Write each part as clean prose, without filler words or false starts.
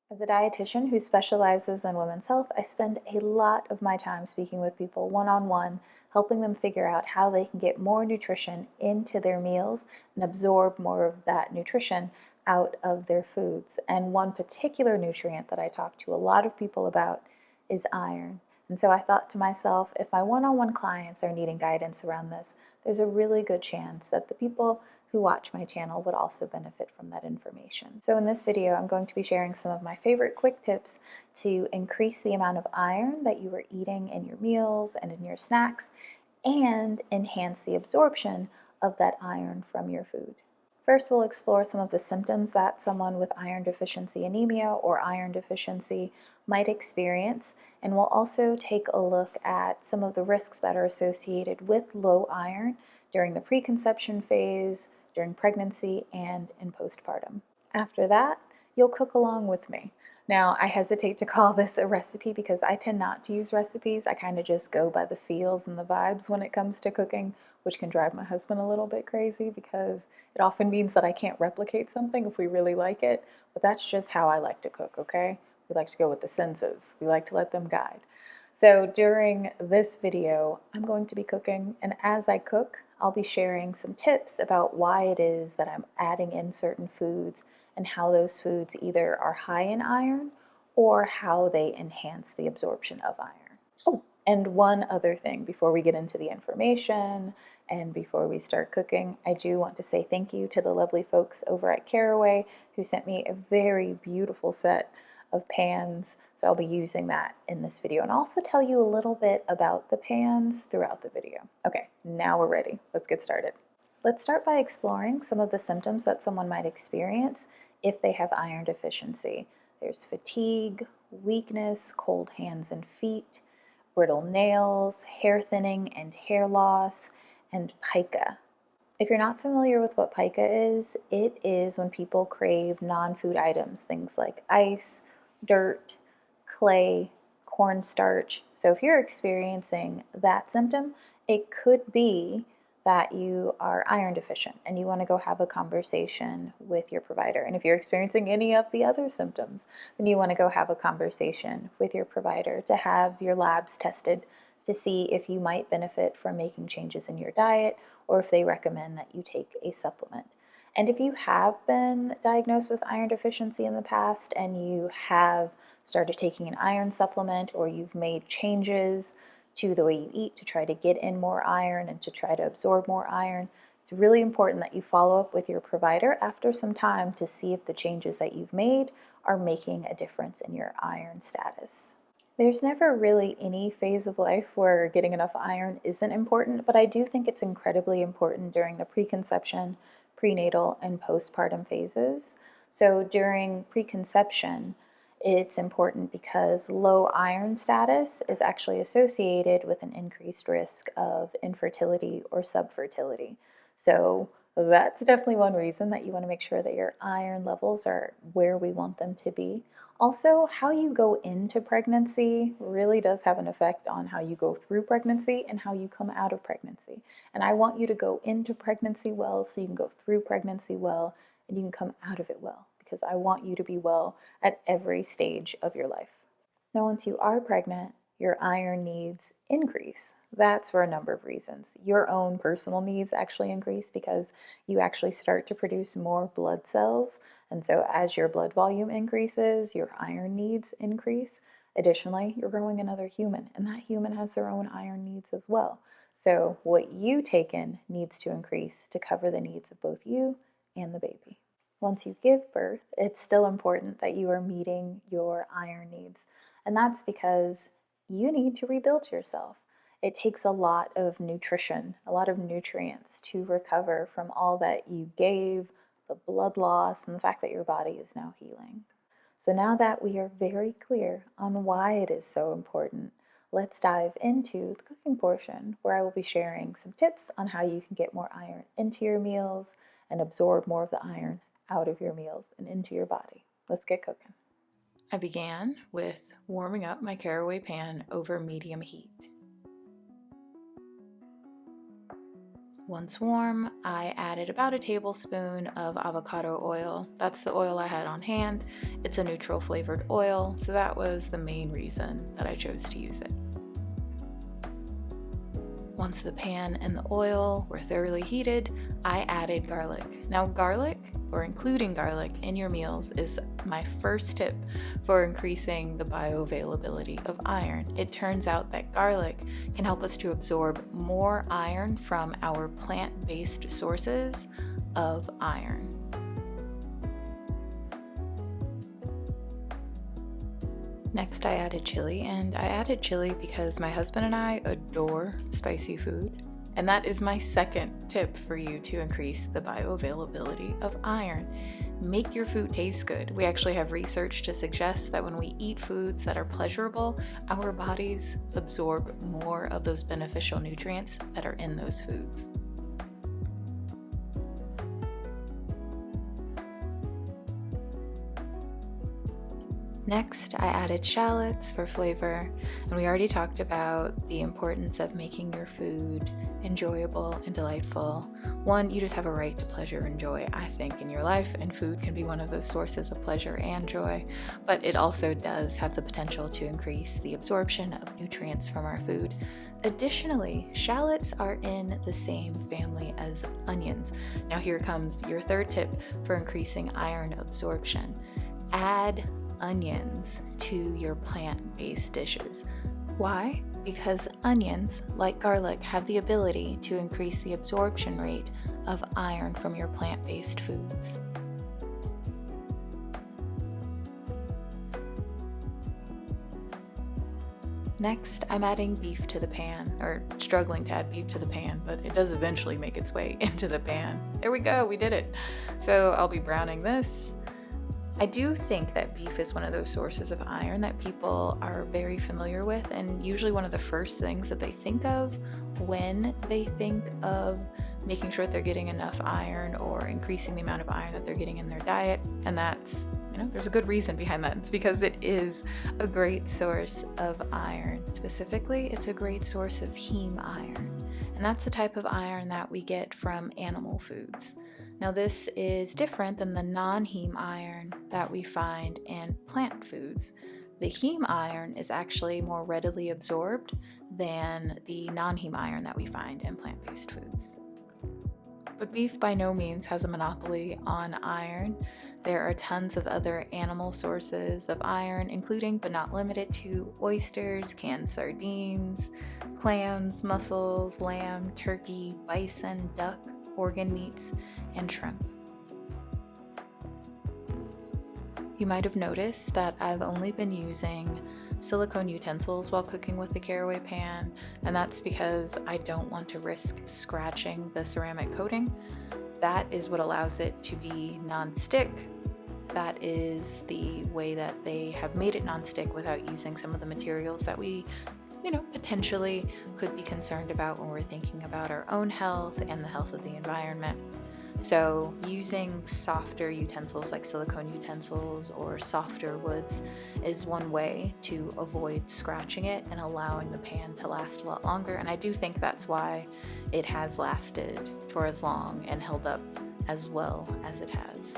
As a dietitian who specializes in women's health, I spend a lot of my time speaking with people one-on-one, helping them figure out how they can get more nutrition into their meals and absorb more of that nutrition out of their foods. And one particular nutrient that I talk to a lot of people about is iron. And so I thought to myself, if my one-on-one clients are needing guidance around this, there's a really good chance that the people who watch my channel would also benefit from that information. So in this video, I'm going to be sharing some of my favorite quick tips to increase the amount of iron that you are eating in your meals and in your snacks, and enhance the absorption of that iron from your food. First, we'll explore some of the symptoms that someone with iron deficiency anemia or iron deficiency might experience, and we'll also take a look at some of the risks that are associated with low iron during the preconception phase, during pregnancy, and in postpartum. After that, you'll cook along with me. Now, I hesitate to call this a recipe because I tend not to use recipes. I kind of just go by the feels and the vibes when it comes to cooking, which can drive my husband a little bit crazy because it often means that I can't replicate something if we really like it, but that's just how I like to cook, okay? We like to go with the senses. We like to let them guide. So during this video, I'm going to be cooking, and as I cook, I'll be sharing some tips about why it is that I'm adding in certain foods and how those foods either are high in iron or how they enhance the absorption of iron. Oh, and one other thing before we get into the information and before we start cooking, I do want to say thank you to the lovely folks over at Caraway who sent me a very beautiful set of pans. So I'll be using that in this video, and I'll also tell you a little bit about the pans throughout the video. Okay, now we're ready. Let's get started. Let's start by exploring some of the symptoms that someone might experience if they have iron deficiency. There's fatigue, weakness, cold hands and feet, brittle nails, hair thinning and hair loss, and pica. If you're not familiar with what pica is, it is when people crave non-food items, things like ice, dirt, clay, cornstarch. So if you're experiencing that symptom, it could be that you are iron deficient and you want to go have a conversation with your provider. And if you're experiencing any of the other symptoms, then you want to go have a conversation with your provider to have your labs tested to see if you might benefit from making changes in your diet or if they recommend that you take a supplement. And if you have been diagnosed with iron deficiency in the past and you have started taking an iron supplement or you've made changes to the way you eat to try to get in more iron and to try to absorb more iron, it's really important that you follow up with your provider after some time to see if the changes that you've made are making a difference in your iron status. There's never really any phase of life where getting enough iron isn't important, but I do think it's incredibly important during the preconception, prenatal, and postpartum phases. So during preconception, it's important because low iron status is actually associated with an increased risk of infertility or subfertility. So that's definitely one reason that you want to make sure that your iron levels are where we want them to be. Also, how you go into pregnancy really does have an effect on how you go through pregnancy and how you come out of pregnancy. And I want you to go into pregnancy well so you can go through pregnancy well and you can come out of it well, because I want you to be well at every stage of your life. Now, once you are pregnant, your iron needs increase. That's for a number of reasons. Your own personal needs actually increase because you actually start to produce more blood cells. And so as your blood volume increases, your iron needs increase. Additionally, you're growing another human, and that human has their own iron needs as well. So what you take in needs to increase to cover the needs of both you and the baby. Once you give birth, it's still important that you are meeting your iron needs. And that's because you need to rebuild yourself. It takes a lot of nutrition, a lot of nutrients to recover from all that you gave, the blood loss, and the fact that your body is now healing. So now that we are very clear on why it is so important, let's dive into the cooking portion where I will be sharing some tips on how you can get more iron into your meals and absorb more of the iron out of your meals and into your body. Let's get cooking. I began with warming up my Caraway pan over medium heat. Once warm, I added about a tablespoon of avocado oil. That's the oil I had on hand. It's a neutral flavored oil, so that was the main reason that I chose to use it. Once the pan and the oil were thoroughly heated, I added garlic. Now, garlic, or including garlic in your meals, is my first tip for increasing the bioavailability of iron. It turns out that garlic can help us to absorb more iron from our plant-based sources of iron. Next, I added chili, and I added chili because my husband and I adore spicy food, and that is my second tip for you to increase the bioavailability of iron. Make your food taste good. We actually have research to suggest that when we eat foods that are pleasurable, our bodies absorb more of those beneficial nutrients that are in those foods. Next, I added shallots for flavor, and we already talked about the importance of making your food enjoyable and delightful. One, you just have a right to pleasure and joy, I think, in your life, and food can be one of those sources of pleasure and joy, but it also does have the potential to increase the absorption of nutrients from our food. Additionally, shallots are in the same family as onions. Now here comes your third tip for increasing iron absorption. Add onions to your plant-based dishes. Why? Because onions, like garlic, have the ability to increase the absorption rate of iron from your plant-based foods. Next, I'm adding beef to the pan, or struggling to add beef to the pan, but it does eventually make its way into the pan. There we go, we did it. So I'll be browning this. I do think that beef is one of those sources of iron that people are very familiar with, and usually one of the first things that they think of when they think of making sure that they're getting enough iron or increasing the amount of iron that they're getting in their diet. And that's, there's a good reason behind that. It's because it is a great source of iron. Specifically, it's a great source of heme iron, and that's the type of iron that we get from animal foods. Now, this is different than the non-heme iron that we find in plant foods. The heme iron is actually more readily absorbed than the non-heme iron that we find in plant-based foods. But beef by no means has a monopoly on iron. There are tons of other animal sources of iron, including but not limited to oysters, canned sardines, clams, mussels, lamb, turkey, bison, duck, organ meats, and shrimp. You might have noticed that I've only been using silicone utensils while cooking with the Caraway pan, and that's because I don't want to risk scratching the ceramic coating. That is what allows it to be non-stick. That is the way that they have made it non-stick without using some of the materials that we potentially could be concerned about when we're thinking about our own health and the health of the environment. So using softer utensils like silicone utensils or softer woods is one way to avoid scratching it and allowing the pan to last a lot longer. And I do think that's why it has lasted for as long and held up as well as it has.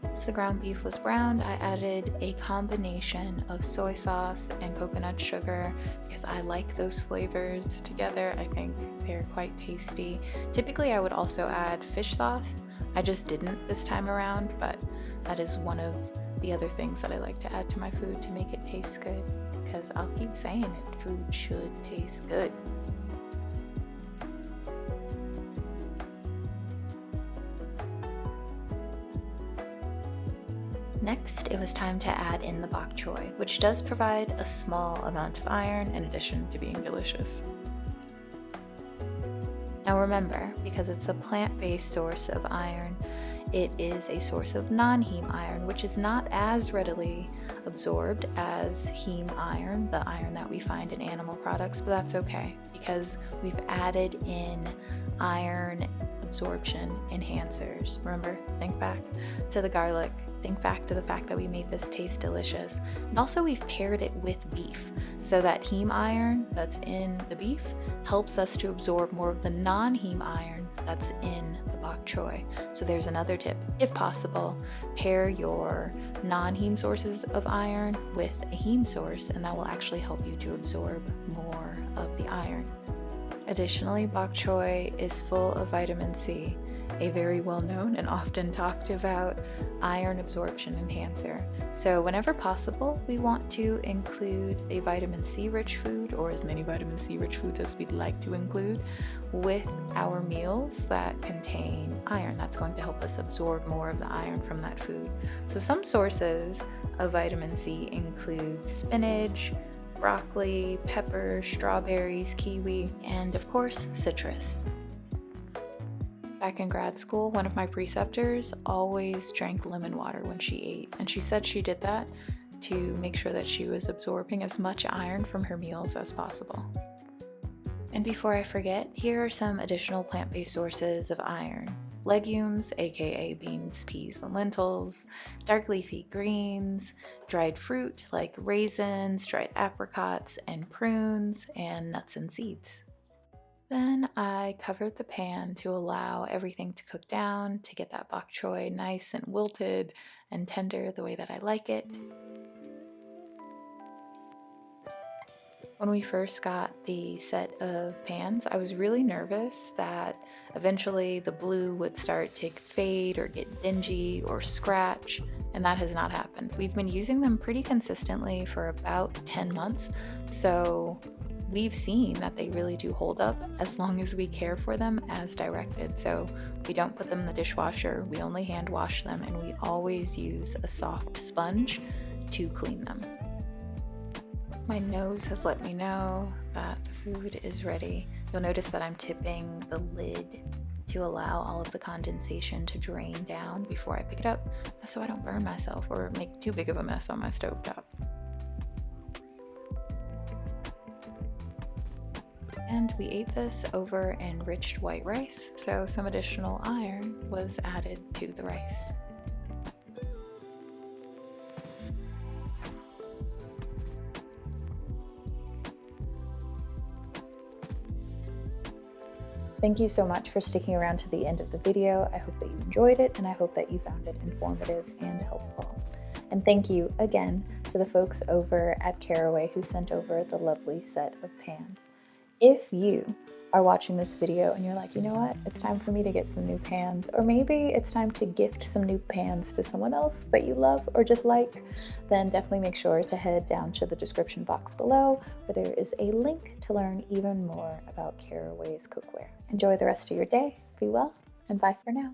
Once the ground beef was browned, I added a combination of soy sauce and coconut sugar because I like those flavors together. I think they're quite tasty. Typically, I would also add fish sauce. I just didn't this time around, but that is one of the other things that I like to add to my food to make it taste good, because I'll keep saying it, food should taste good. Next, it was time to add in the bok choy, which does provide a small amount of iron in addition to being delicious. Now remember, because it's a plant-based source of iron, it is a source of non-heme iron, which is not as readily absorbed as heme iron, the iron that we find in animal products, but that's okay because we've added in iron absorption enhancers. Remember, think back to the garlic, think back to the fact that we made this taste delicious. And also we've paired it with beef, so that heme iron that's in the beef helps us to absorb more of the non-heme iron that's in the bok choy. So there's another tip. If possible, pair your non-heme sources of iron with a heme source, and that will actually help you to absorb more of the iron. Additionally, bok choy is full of vitamin C, a very well-known and often talked about iron absorption enhancer. So whenever possible, we want to include a vitamin C rich food, or as many vitamin C rich foods as we'd like to include, with our meals that contain iron. That's going to help us absorb more of the iron from that food. So some sources of vitamin C include spinach, broccoli, peppers, strawberries, kiwi, and of course, citrus. Back in grad school, one of my preceptors always drank lemon water when she ate, and she said she did that to make sure that she was absorbing as much iron from her meals as possible. And before I forget, here are some additional plant-based sources of iron. Legumes, aka beans, peas, and lentils, dark leafy greens, dried fruit like raisins, dried apricots, and prunes, and nuts and seeds. Then I covered the pan to allow everything to cook down, to get that bok choy nice and wilted and tender the way that I like it. When we first got the set of pans, I was really nervous that eventually the blue would start to fade or get dingy or scratch, and that has not happened. We've been using them pretty consistently for about 10 months, so we've seen that they really do hold up as long as we care for them as directed. So we don't put them in the dishwasher, we only hand wash them, and we always use a soft sponge to clean them. My nose has let me know that the food is ready. You'll notice that I'm tipping the lid to allow all of the condensation to drain down before I pick it up. That's so I don't burn myself or make too big of a mess on my stovetop. And we ate this over enriched white rice, so some additional iron was added to the rice. Thank you so much for sticking around to the end of the video. I hope that you enjoyed it, and I hope that you found it informative and helpful. And thank you again to the folks over at Caraway who sent over the lovely set of pans. If you are watching this video and you're like, you know what, it's time for me to get some new pans, or maybe it's time to gift some new pans to someone else that you love or just like, then definitely make sure to head down to the description box below where there is a link to learn even more about Caraway's cookware. Enjoy the rest of your day, be well, and bye for now.